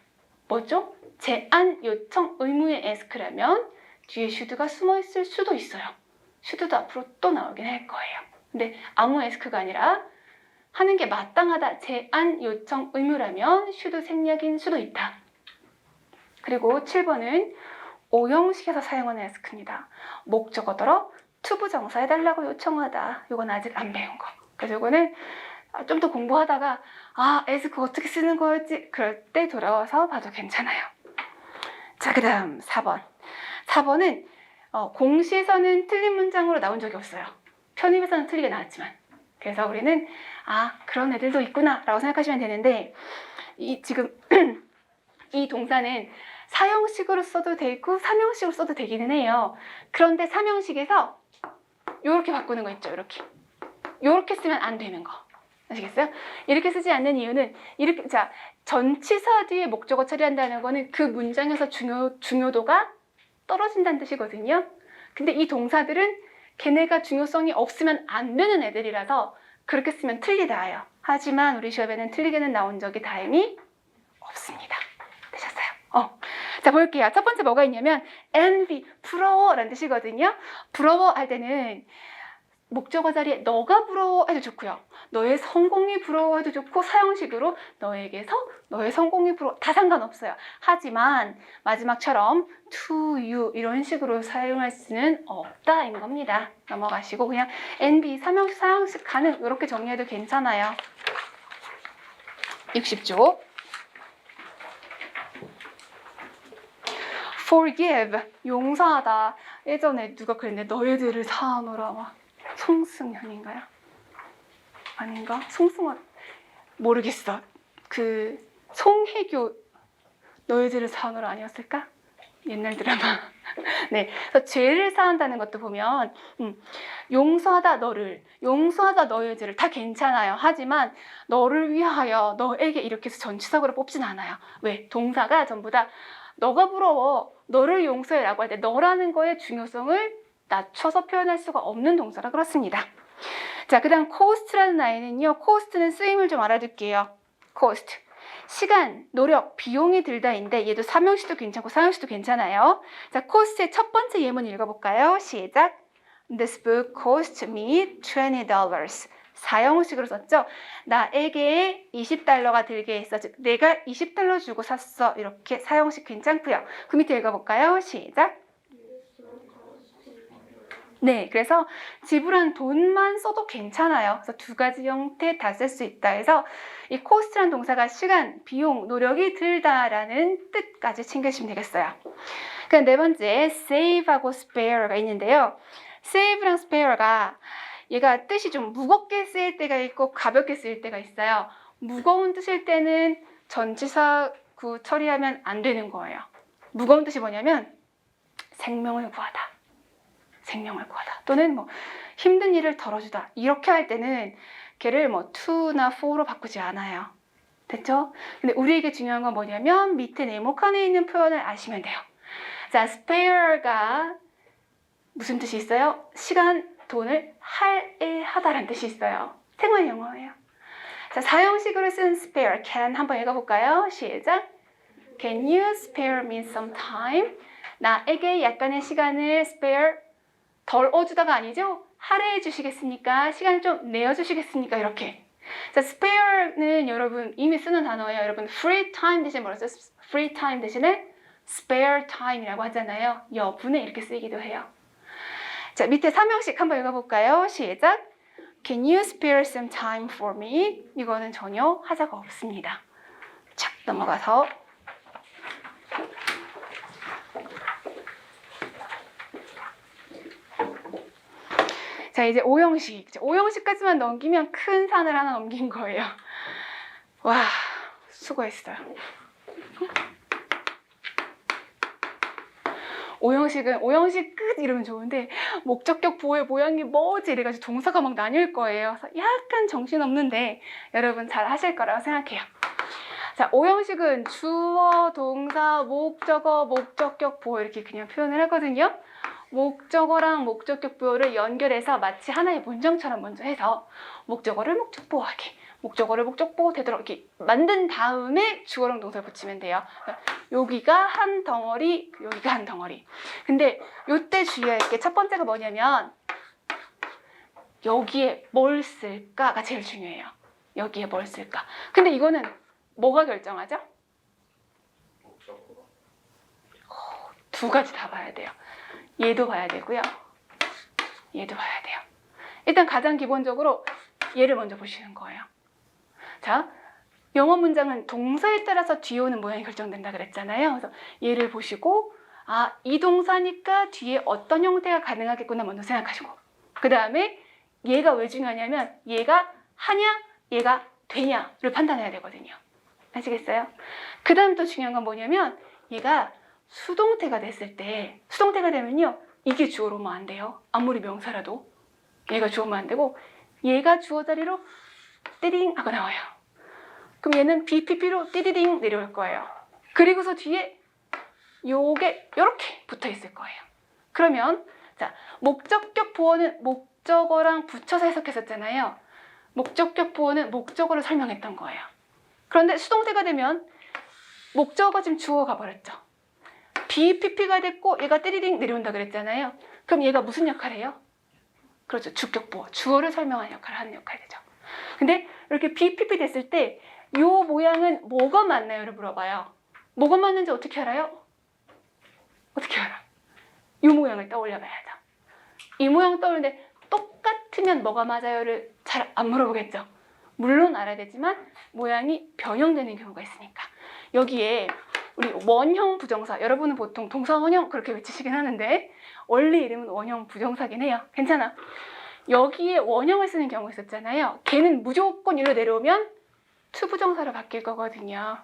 Speaker 1: 뭐죠? 제안, 요청, 의무의 ask라면 뒤에 should가 숨어 있을 수도 있어요. should도 앞으로 또 나오긴 할 거예요. 근데 아무 ask가 아니라 하는 게 마땅하다, 제안, 요청, 의무라면 should 생략인 수도 있다. 그리고 7번은 오형식에서 사용하는 ask입니다. 목적어더러 투부정사 해달라고 요청하다. 이건 아직 안 배운 거. 그래서 이거는 좀 더 공부하다가 ask 어떻게 쓰는 거였지? 그럴 때 돌아와서 봐도 괜찮아요. 자, 그 다음 4번. 4번은 공시에서는 틀린 문장으로 나온 적이 없어요. 편입에서는 틀리게 나왔지만. 그래서 우리는 그런 애들도 있구나 라고 생각하시면 되는데 지금 이 동사는 사형식으로 써도 되고 사명식으로 써도 되기는 해요. 그런데 사명식에서 이렇게 바꾸는 거 있죠. 이렇게 쓰면 안 되는 거 아시겠어요? 이렇게 쓰지 않는 이유는 이렇게 전치사 뒤에 목적어 처리한다는 거는 그 문장에서 중요도가 떨어진다는 뜻이거든요. 근데 이 동사들은 걔네가 중요성이 없으면 안 되는 애들이라서 그렇게 쓰면 틀리다예요. 하지만 우리 시험에는 틀리게는 나온 적이 다행히 없습니다. 되셨어요? 자, 볼게요. 첫 번째 뭐가 있냐면 envy, 부러워라는 뜻이거든요. 부러워할 때는 목적어 자리에 너가 부러워해도 좋고요. 너의 성공이 부러워해도 좋고 사형식으로 너에게서 너의 성공이 부러워 다 상관없어요. 하지만 마지막처럼 to you 이런 식으로 사용할 수는 없다인 겁니다. 넘어가시고 그냥 envy, 사명식, 사형식 가능 이렇게 정리해도 괜찮아요. 60조 forgive, 용서하다. 예전에 누가 그랬는데 너희들을 사하노라 막 송승현인가요? 아닌가? 송승헌 모르겠어. 그 송혜교 너희들을 사하노라 아니었을까? 옛날 드라마. 네, 그래서 죄를 사한다는 것도 보면 용서하다 너를, 용서하다 너의 죄를 다 괜찮아요. 하지만 너를 위하여, 너에게 이렇게 해서 전치사구로 뽑진 않아요. 왜? 동사가 전부 다 너가 부러워, 너를 용서해라고 할 때 너라는 거의 중요성을 낮춰서 표현할 수가 없는 동사라 그렇습니다. 자, 그 다음 cost라는 아이는요. cost는 쓰임을 좀 알아둘게요. cost. 시간, 노력, 비용이 들다인데 얘도 사명시도 괜찮고 사형시도 괜찮아요. 자, cost의 첫 번째 예문 읽어볼까요? 시작. This book cost me $20. 사형식으로 썼죠. 나에게 $20가 들게 했어. 즉 내가 $20 주고 샀어. 이렇게 사형식 괜찮고요. 그 밑에 읽어볼까요? 시작. 네, 그래서 지불한 돈만 써도 괜찮아요. 그래서 두 가지 형태 다 쓸 수 있다 해서 이 cost라는 동사가 시간, 비용, 노력이 들다라는 뜻까지 챙겨주시면 되겠어요. 그럼 네 번째, save하고 spare가 있는데요. save랑 spare가 얘가 뜻이 좀 무겁게 쓰일 때가 있고 가볍게 쓰일 때가 있어요. 무거운 뜻일 때는 전치사구 처리하면 안 되는 거예요. 무거운 뜻이 뭐냐면 생명을 구하다. 생명을 구하다. 또는 뭐 힘든 일을 덜어주다. 이렇게 할 때는 걔를 뭐 to나 for로 바꾸지 않아요. 됐죠? 근데 우리에게 중요한 건 뭐냐면 밑에 네모칸에 있는 표현을 아시면 돼요. 자, spare가 무슨 뜻이 있어요? 시간, 돈을 할애하다라는 뜻이 있어요. 생활 영어예요. 자, 사형식으로 쓴 spare, can 한번 읽어볼까요? 시작. Can you spare me some time? 나에게 약간의 시간을 spare, 덜 어주다가 아니죠? 할애해 주시겠습니까? 시간을 좀 내어주시겠습니까? 이렇게. 자, spare는 여러분 이미 쓰는 단어예요. 여러분 free time 대신 뭐라 써요? free time 대신에 spare time이라고 하잖아요. 여분에 이렇게 쓰이기도 해요. 자, 밑에 3형식 한번 읽어볼까요? 시작. Can you spare some time for me? 이거는 전혀 하자가 없습니다. 자, 넘어가서 자, 이제 5형식. 5형식까지만 넘기면 큰 산을 하나 넘긴 거예요. 와, 수고했어요. 5형식 끝 이러면 좋은데 목적격 보호의 모양이 뭐지 이래가지고 동사가 막 나뉠 거예요. 그래서 약간 정신없는데 여러분 잘 하실 거라고 생각해요. 자, 5형식은 주어, 동사, 목적어, 목적격 보호 이렇게 그냥 표현을 하거든요. 목적어랑 목적격 보호를 연결해서 마치 하나의 문장처럼 먼저 해서 목적어를 목적 보호하게, 목적어를 목적 보호 되도록 이렇게 만든 다음에 주어랑 동사를 붙이면 돼요. 여기가 한 덩어리, 여기가 한 덩어리. 근데 요때 주의할 게 첫 번째가 뭐냐면 여기에 뭘 쓸까가 제일 중요해요. 여기에 뭘 쓸까. 근데 이거는 뭐가 결정하죠? 두 가지 다 봐야 돼요. 얘도 봐야 되고요. 얘도 봐야 돼요. 일단 가장 기본적으로 얘를 먼저 보시는 거예요. 자, 영어 문장은 동사에 따라서 뒤에 오는 모양이 결정된다 그랬잖아요. 그래서 얘를 보시고 아, 이 동사니까 뒤에 어떤 형태가 가능하겠구나 먼저 생각하시고 그 다음에 얘가 왜 중요하냐면 얘가 하냐, 얘가 되냐를 판단해야 되거든요. 아시겠어요? 그 다음 또 중요한 건 뭐냐면 얘가 수동태가 됐을 때 수동태가 되면요 이게 주어로 오면 안 돼요. 아무리 명사라도 얘가 주어면 안 되고 얘가 주어 자리로 띠링 하고 나와요. 그럼 얘는 BPP로 띠디딩 내려올 거예요. 그리고서 뒤에 요게 이렇게 붙어 있을 거예요. 그러면 자, 목적격 보어는 목적어랑 붙여서 해석했었잖아요. 목적격 보어는 목적어를 설명했던 거예요. 그런데 수동태가 되면 목적어가 지금 주어가 버렸죠. BPP가 됐고 얘가 띠리딩 내려온다 그랬잖아요. 그럼 얘가 무슨 역할을 해요? 그렇죠. 주격 보어. 주어를 설명하는 역할을 하는 역할이 되죠. 근데 이렇게 BPP 됐을 때 요 모양은 뭐가 맞나요?를 물어봐요. 뭐가 맞는지 어떻게 알아요? 어떻게 알아? 요 모양을 떠올려봐야죠. 이 모양 떠올리는데 똑같으면 뭐가 맞아요를 잘 안 물어보겠죠. 물론 알아야 되지만 모양이 변형되는 경우가 있으니까. 여기에 우리 원형 부정사, 여러분은 보통 동사 원형 그렇게 외치시긴 하는데 원래 이름은 원형 부정사긴 해요. 괜찮아. 여기에 원형을 쓰는 경우가 있었잖아요. 걔는 무조건 이리로 내려오면 to 부정사로 바뀔 거거든요.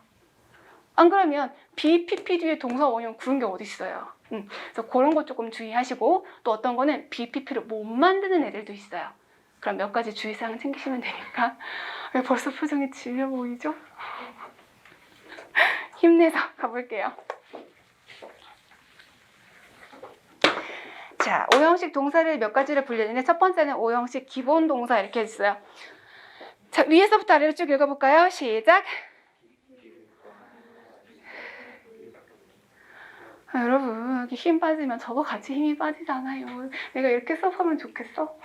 Speaker 1: 안 그러면 BPP 뒤에 동사 원형 구른 게 어디 있어요. 그래서 그런 거 조금 주의하시고 또 어떤 거는 BPP를 못 만드는 애들도 있어요. 그럼 몇 가지 주의사항 챙기시면 되니까. 왜 벌써 표정이 질려 보이죠? 힘내서 가볼게요. 자, 5형식 동사를 몇 가지를 분류했는데 첫 번째는 5형식 기본 동사 이렇게 했어요. 자, 위에서부터 아래로 쭉 읽어볼까요? 시작! 아, 여러분, 여기 힘 빠지면 저거 같이 힘이 빠지잖아요. 내가 이렇게 수업하면 좋겠어?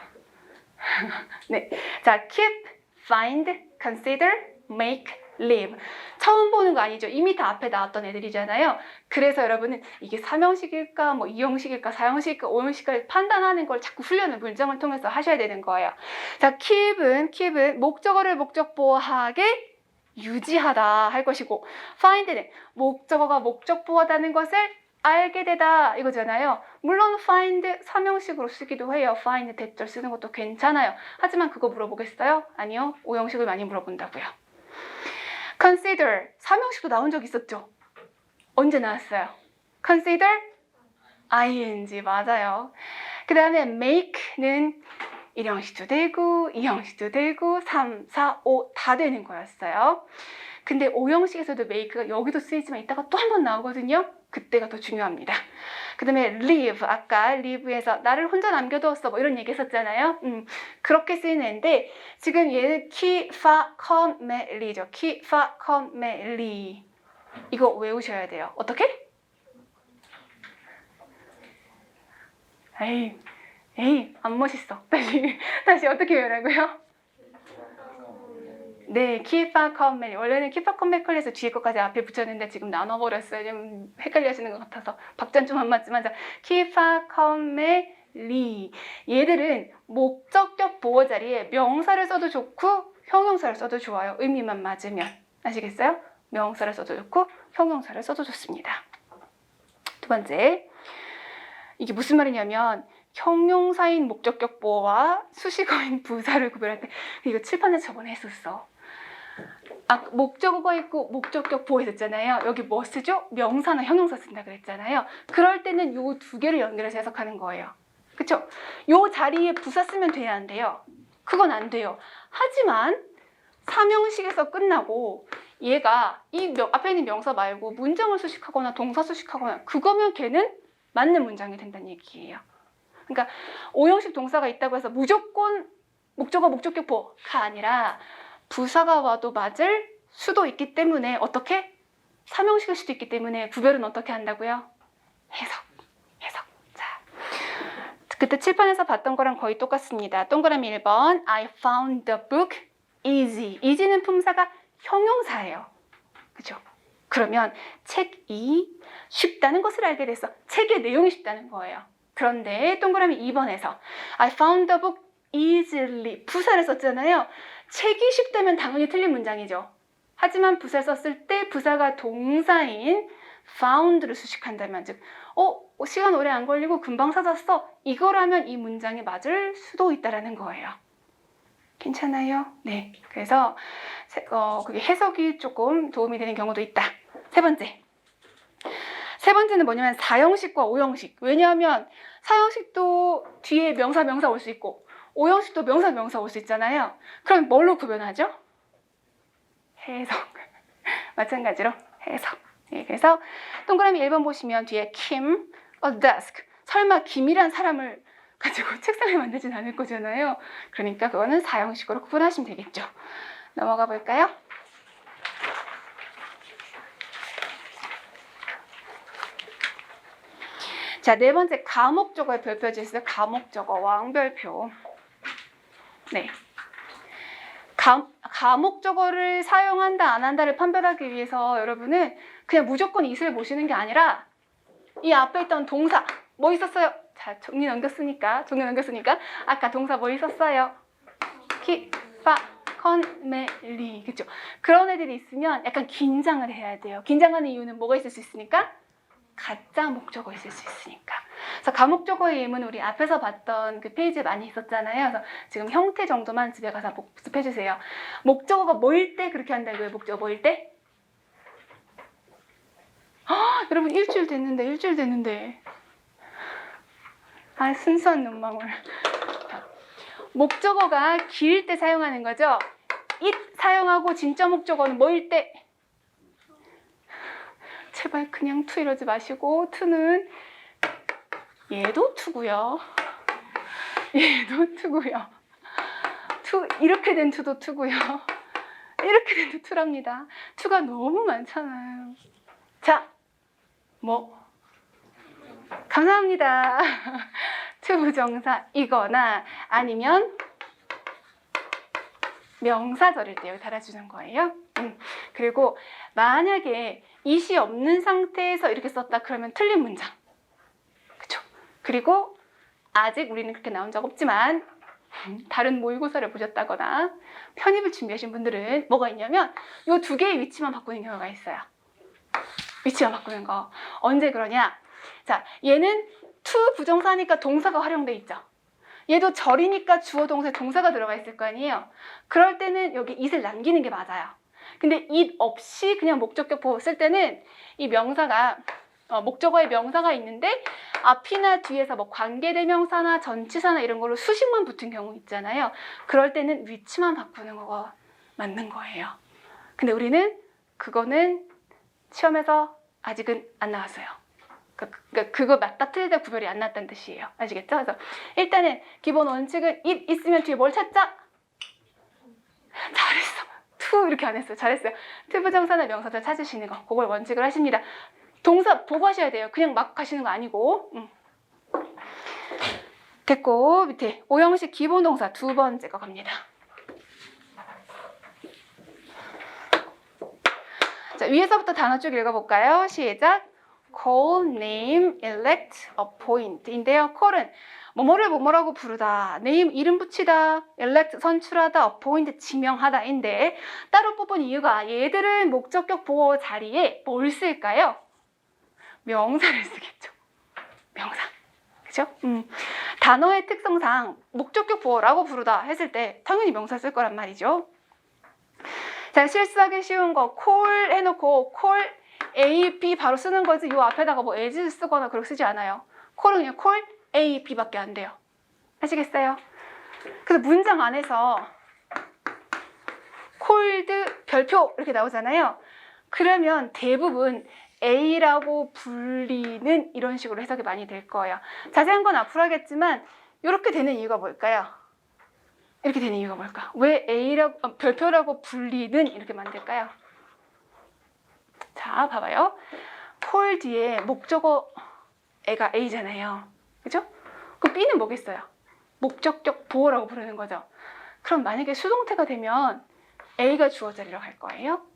Speaker 1: 네, 자, keep, find, consider, make, live. 처음 보는 거 아니죠. 이미 다 앞에 나왔던 애들이잖아요. 그래서 여러분은 이게 3형식일까, 뭐 2형식일까, 4형식일까, 5형식일까 판단하는 걸 자꾸 훈련을 문장을 통해서 하셔야 되는 거예요. 자, keep은 목적어를 목적보호하게 유지하다 할 것이고, find는 목적어가 목적보호하다는 것을 알게 되다 이거잖아요. 물론 find 3형식으로 쓰기도 해요. find 대절 쓰는 것도 괜찮아요. 하지만 그거 물어보겠어요? 아니요. 5형식을 많이 물어본다고요. consider 3형식도 나온 적 있었죠? 언제 나왔어요? consider ing 맞아요. 그 다음에 make는 1형식도 되고 2형식도 되고 3, 4, 5 다 되는 거였어요. 근데 5형식에서도 make가 여기도 쓰이지만 이따가 또 한 번 나오거든요. 그때가 더 중요합니다. 그 다음에 leave, 아까 leave에서 나를 혼자 남겨두었어 뭐 이런 얘기 했었잖아요. 그렇게 쓰이는데 지금 얘는 qui fa comme me리죠. qui fa comme meri 이거 외우셔야 돼요. 어떻게? 에이 안 멋있어. 다시 어떻게 외우라고요? 네, 키파컴멜 원래는 키파컴멜에서 뒤에 것까지 앞에 붙였는데 지금 나눠버렸어요. 좀 헷갈려하시는 것 같아서 박자는 좀 안 맞지만 키파컴멜리 얘들은 목적격 보호 자리에 명사를 써도 좋고 형용사를 써도 좋아요. 의미만 맞으면 아시겠어요? 명사를 써도 좋고 형용사를 써도 좋습니다. 두 번째, 이게 무슨 말이냐면 형용사인 목적격 보호와 수식어인 부사를 구별할 때 이거 칠판에서 저번에 했었어. 목적어가 있고 목적격 보호 했었잖아요. 여기 뭐 쓰죠? 명사나 형용사 쓴다 그랬잖아요. 그럴 때는 요 두 개를 연결해서 해석하는 거예요. 그쵸? 요 자리에 부사 쓰면 돼야 안 돼요? 그건 안 돼요. 하지만 3형식에서 끝나고 얘가 이 앞에 있는 명사 말고 문장을 수식하거나 동사 수식하거나 그거면 걔는 맞는 문장이 된다는 얘기예요. 그러니까 5형식 동사가 있다고 해서 무조건 목적어 목적격 보호가 아니라 부사가 와도 맞을 수도 있기 때문에 어떻게? 3형식일 수도 있기 때문에 구별은 어떻게 한다고요? 해석. 자, 그때 칠판에서 봤던 거랑 거의 똑같습니다. 동그라미 1번 I found the book easy. easy는 품사가 형용사예요. 그죠? 그러면 책이 쉽다는 것을 알게 돼서 책의 내용이 쉽다는 거예요. 그런데 동그라미 2번에서 I found the book easily 부사를 썼잖아요. 책이 쉽다면 당연히 틀린 문장이죠. 하지만 부사를 썼을 때 부사가 동사인 found를 수식한다면 즉 시간 오래 안 걸리고 금방 찾았어 이거라면 이 문장이 맞을 수도 있다라는 거예요. 괜찮아요? 네. 그래서 그게 해석이 조금 도움이 되는 경우도 있다. 세 번째는 뭐냐면 4형식과 5형식. 왜냐하면 4형식도 뒤에 명사 올 수 있고 5형식도 명사 올 수 있잖아요. 그럼 뭘로 구별하죠? 해석. 마찬가지로 해석. 네, 그래서 동그라미 1번 보시면 뒤에 Kim, a desk. 설마 김이란 사람을 가지고 책상을 만들진 않을 거잖아요. 그러니까 그거는 4형식으로 구분하시면 되겠죠. 넘어가 볼까요? 자, 네 번째 가목적어의 별표지 있어요. 가목적어 왕별표. 네. 가목적어를 사용한다 안 한다를 판별하기 위해서 여러분은 그냥 무조건 이슬 보시는 게 아니라 이 앞에 있던 동사 뭐 있었어요? 자, 종이 넘겼으니까 아까 동사 뭐 있었어요? 키, 파, 컨, 메, 리. 그쵸? 그런 애들이 있으면 약간 긴장을 해야 돼요. 긴장하는 이유는 뭐가 있을 수 있으니까? 가짜 목적어 있을 수 있으니까. 그래서 가목적어의 예문은 우리 앞에서 봤던 그 페이지에 많이 있었잖아요. 그래서 지금 형태 정도만 집에 가서 복습해 주세요. 목적어가 뭐일 때 그렇게 한다고요? 목적어 뭐일 때? 여러분 일주일 됐는데. 순수한 눈망울. 목적어가 길 때 사용하는 거죠. it 사용하고 진짜 목적어는 뭐일 때? 제발 그냥 to 이러지 마시고 to는 얘도 to고요. to 이렇게 된 to도 to고요. 이렇게 된 to랍니다. to가 너무 많잖아요. 자, 감사합니다. to 부정사이거나 아니면 명사절일 때 여기 달아주는 거예요. 그리고 만약에 it이 없는 상태에서 이렇게 썼다 그러면 틀린 문장. 그쵸? 그리고 아직 우리는 그렇게 나온 적 없지만 다른 모의고사를 보셨다거나 편입을 준비하신 분들은 뭐가 있냐면 이 두 개의 위치만 바꾸는 경우가 있어요. 위치만 바꾸는 거. 언제 그러냐? 자, 얘는 to 부정사니까 동사가 활용돼 있죠. 얘도 절이니까 주어 동사에 동사가 들어가 있을 거 아니에요. 그럴 때는 여기 it을 남기는 게 맞아요. 근데 it 없이 그냥 목적격 보호 쓸 때는 이 명사가 목적어에 명사가 있는데 앞이나 뒤에서 뭐 관계대명사나 전치사나 이런 걸로 수식만 붙은 경우 있잖아요. 그럴 때는 위치만 바꾸는 거가 맞는 거예요. 근데 우리는 그거는 시험에서 아직은 안 나왔어요. 그러니까 그거 맞다 틀리다 구별이 안 났다는 뜻이에요. 아시겠죠? 그래서 일단은 기본 원칙은 it 있으면 뒤에 뭘 찾자? 잘했어. to 이렇게 안 했어요. 잘했어요. to 부정사나 명사절 찾으시는 거. 그걸 원칙을 하십니다. 동사 보고 하셔야 돼요. 그냥 막 하시는 거 아니고. 됐고 밑에 오형식 기본 동사 두 번째 거 갑니다. 자, 위에서부터 단어 쭉 읽어볼까요? 시작. call, name, elect, appoint 인데요. call은 뭐뭐를 뭐뭐라고 부르다, name 이름 붙이다, elect 선출하다, appoint 지명하다인데 따로 뽑은 이유가 얘들은 목적격 보호 자리에 뭘 쓸까요? 명사를 쓰겠죠. 명사. 그죠? 단어의 특성상 목적격 보호라고 부르다 했을 때 당연히 명사 쓸 거란 말이죠. 자, 실수하기 쉬운 거 call 해놓고 call A, B 바로 쓰는 거지 요 앞에다가 뭐 as 쓰거나 그렇게 쓰지 않아요. call은 그냥 call A, B밖에 안 돼요. 아시겠어요? 그래서 문장 안에서 called 별표 이렇게 나오잖아요. 그러면 대부분 A라고 불리는 이런 식으로 해석이 많이 될 거예요. 자세한 건 앞으로 하겠지만 이렇게 되는 이유가 뭘까요? 이렇게 되는 이유가 뭘까? 왜 A라고 별표라고 불리는 이렇게 만들까요? 자, 봐봐요. call 뒤에 목적어 애가 A잖아요. 그죠? 그럼 B는 뭐겠어요? 목적격 보호라고 부르는 거죠. 그럼 만약에 수동태가 되면 A가 주어 자리로 갈 거예요.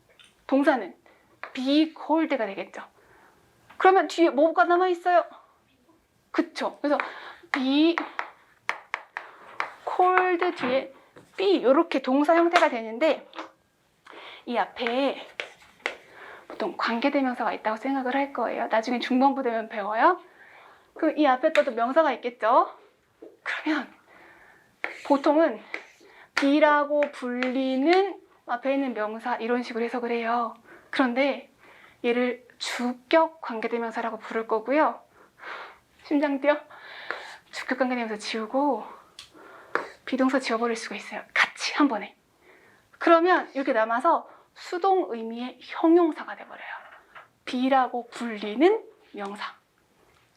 Speaker 1: 동사는 be called가 되겠죠. 그러면 뒤에 뭐가 남아있어요? 그쵸? 그래서 be called 뒤에 be 이렇게 동사 형태가 되는데 이 앞에 보통 관계대명사가 있다고 생각을 할 거예요. 나중에 중반부 되면 배워요. 그럼 이 앞에 또 명사가 있겠죠? 그러면 보통은 be라고 불리는 앞에 있는 명사 이런 식으로 해석을 해요. 그런데 얘를 주격 관계대명사라고 부를 거고요. 심장 뛰어. 주격 관계대명사 지우고 비동사 지워버릴 수가 있어요. 같이 한 번에. 그러면 이렇게 남아서 수동 의미의 형용사가 돼버려요. be라고 불리는 명사.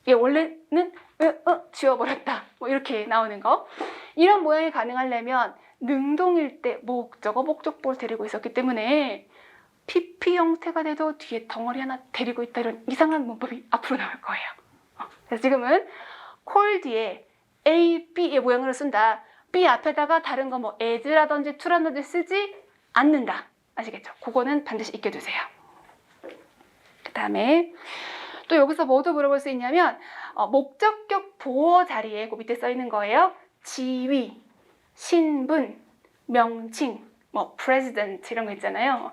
Speaker 1: 이게 원래는 지워버렸다. 뭐 이렇게 나오는 거. 이런 모양이 가능하려면 능동일 때 목적어, 목적보를 데리고 있었기 때문에 PP 형태가 돼도 뒤에 덩어리 하나 데리고 있다 이런 이상한 문법이 앞으로 나올 거예요. 그래서 지금은 call 뒤에 A, B의 모양으로 쓴다. B 앞에다가 다른 거 뭐 as라든지 to라든지 쓰지 않는다. 아시겠죠? 그거는 반드시 익혀두세요. 그 다음에 또 여기서 뭐도 물어볼 수 있냐면 목적격 보호 자리에 그 밑에 써 있는 거예요. 지위, 신분, 명칭, 뭐 president 이런 거 있잖아요.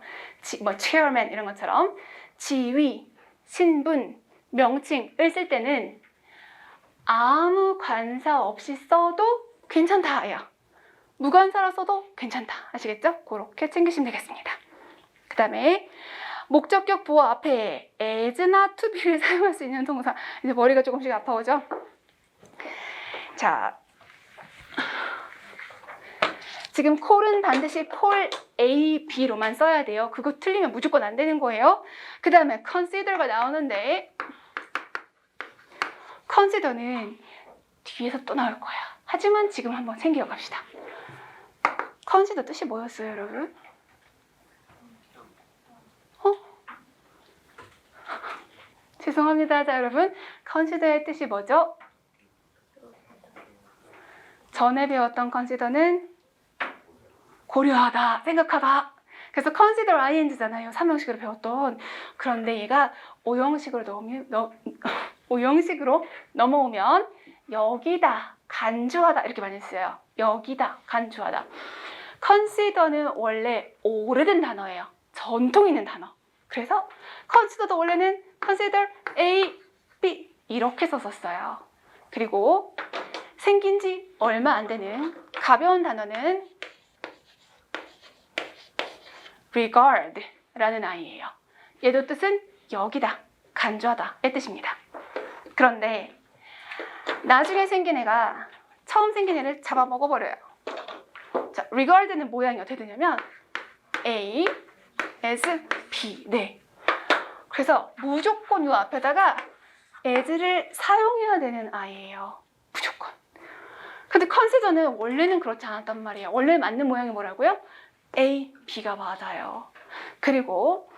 Speaker 1: 뭐 chairman 이런 것처럼 지위, 신분, 명칭을 쓸 때는 아무 관사 없이 써도 괜찮다예요. 무관사로 써도 괜찮다. 아시겠죠? 그렇게 챙기시면 되겠습니다. 그 다음에 목적격 보호 앞에 as나 to be를 사용할 수 있는 동사. 이제 머리가 조금씩 아파오죠? 자, 지금 call은 반드시 call A, B로만 써야 돼요. 그거 틀리면 무조건 안 되는 거예요. 그 다음에 consider가 나오는데 consider는 뒤에서 또 나올 거야. 하지만 지금 한번 챙겨갑시다. consider 뜻이 뭐였어요, 여러분? 죄송합니다. 자, 여러분. consider의 뜻이 뭐죠? 전에 배웠던 consider는 고려하다, 생각하다. 그래서 consider ing잖아요. 3형식으로 배웠던. 그런데 얘가 5형식으로 넘어오면 여기다 간주하다 이렇게 많이 써요. 여기다 간주하다. consider는 원래 오래된 단어예요. 전통 있는 단어. 그래서 consider도 원래는 consider A, B 이렇게 썼었어요. 그리고 생긴 지 얼마 안 되는 가벼운 단어는 regard 라는 아이예요. 얘도 뜻은 여기다, 간주하다 의 뜻입니다. 그런데 나중에 생긴 애가 처음 생긴 애를 잡아먹어버려요. 자, regard는 모양이 어떻게 되냐면 A, as, B. 네. 그래서 무조건 요 앞에다가 as를 사용해야 되는 아이예요. 무조건. 근데 consider는 원래는 그렇지 않았단 말이에요. 원래 맞는 모양이 뭐라고요? A, B가 맞아요. 그리고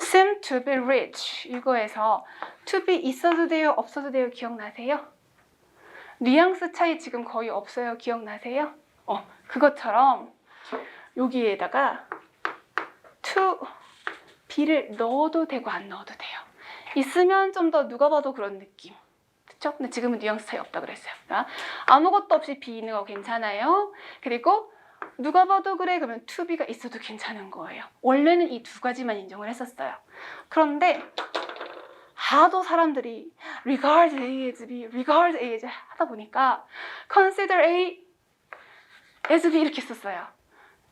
Speaker 1: seem to be rich 이거에서 to be 있어도 돼요? 없어도 돼요? 기억나세요? 뉘앙스 차이 지금 거의 없어요. 기억나세요? 그것처럼 여기에다가 to be를 넣어도 되고 안 넣어도 돼요. 있으면 좀 더 누가 봐도 그런 느낌. 그쵸? 근데 지금은 뉘앙스 차이 없다 그랬어요. 그러니까 아무것도 없이 be 있는 거 괜찮아요. 그리고 누가 봐도 그래 그러면 to be가 있어도 괜찮은 거예요. 원래는 이 두 가지만 인정을 했었어요. 그런데 하도 사람들이 regard A as B, regard A as 하다 보니까 consider A as B 이렇게 썼어요.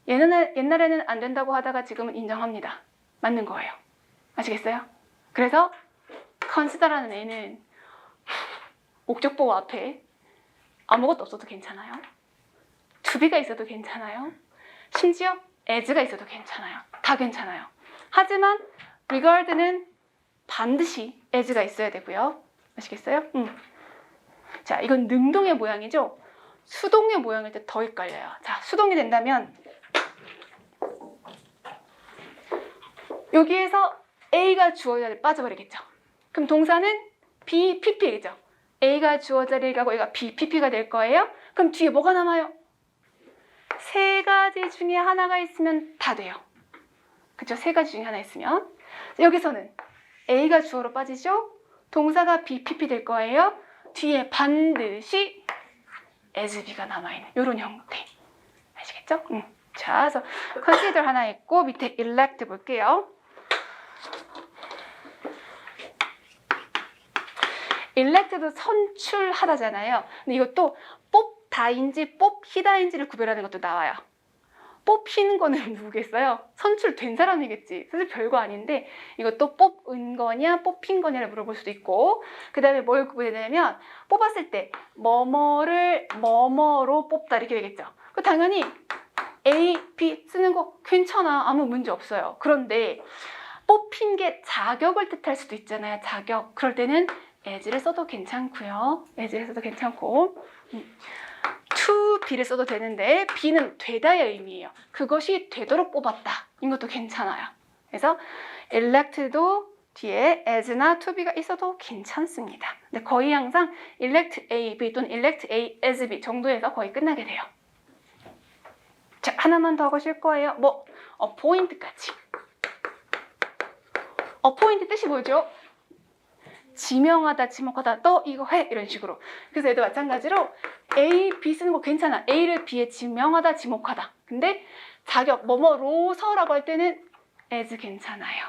Speaker 1: 옛날에는 안 된다고 하다가 지금은 인정합니다. 맞는 거예요. 아시겠어요? 그래서 consider라는 애는 목적보호 앞에 아무것도 없어도 괜찮아요. to be가 있어도 괜찮아요. 심지어 as가 있어도 괜찮아요. 다 괜찮아요. 하지만 regard는 반드시 as가 있어야 되고요. 아시겠어요? 자, 이건 능동의 모양이죠. 수동의 모양일 때 더 헷갈려요. 자, 수동이 된다면 여기에서 A가 주어 자리에 빠져버리겠죠. 그럼 동사는 B, PP이죠. A가 주어 자리에 가고 얘가 B, PP가 될 거예요. 그럼 뒤에 뭐가 남아요? 세 가지 중에 하나가 있으면 다 돼요. 그쵸? 세 가지 중에 하나 있으면. 여기서는 A가 주어로 빠지죠? 동사가 B, PP 될 거예요. 뒤에 반드시 as B가 남아있는 이런 형태. 아시겠죠? 자, 그래서 consider 하나 있고 밑에 elect 볼게요. elect도 선출하다잖아요. 근데 이것도 뽑다인지 뽑히다인지를 구별하는 것도 나와요. 뽑히는 거는 누구겠어요? 선출된 사람이겠지. 사실 별거 아닌데 이것도 뽑은 거냐 뽑힌 거냐를 물어볼 수도 있고, 그 다음에 뭘 구별하냐면 뽑았을 때 뭐뭐를 뭐뭐로 뽑다 이렇게 되겠죠. 당연히 A, B 쓰는 거 괜찮아. 아무 문제 없어요. 그런데 뽑힌 게 자격을 뜻할 수도 있잖아요. 자격. 그럴 때는 as를 써도 괜찮고요. as를 써도 괜찮고 to be를 써도 되는데 be는 되다의 의미예요. 그것이 되도록 뽑았다. 이것도 괜찮아요. 그래서 elect도 뒤에 as나 to be가 있어도 괜찮습니다. 근데 거의 항상 elect A, B 또는 elect A as B 정도에서 거의 끝나게 돼요. 자, 하나만 더 하고 쉴 거예요. appoint까지. appoint 뜻이 뭐죠? 지명하다, 지목하다, 너 이거 해 이런 식으로. 그래서 얘도 마찬가지로 A, B 쓰는 거 괜찮아. A를 B에 지명하다, 지목하다. 근데 자격 뭐뭐로서라고 할 때는 as 괜찮아요.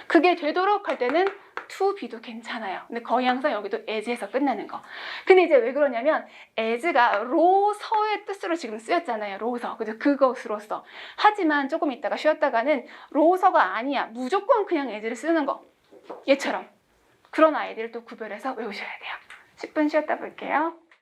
Speaker 1: 그게 되도록 할 때는 to be도 괜찮아요. 근데 거의 항상 여기도 as에서 끝나는 거. 근데 이제 왜 그러냐면 as가 로서의 뜻으로 지금 쓰였잖아요. 로서. 그죠? 그것으로서. 하지만 조금 있다가 쉬었다가는 로서가 아니야. 무조건 그냥 as를 쓰는 거. 얘처럼. 그런 아이들을 또 구별해서 외우셔야 돼요. 10분 쉬었다 볼게요.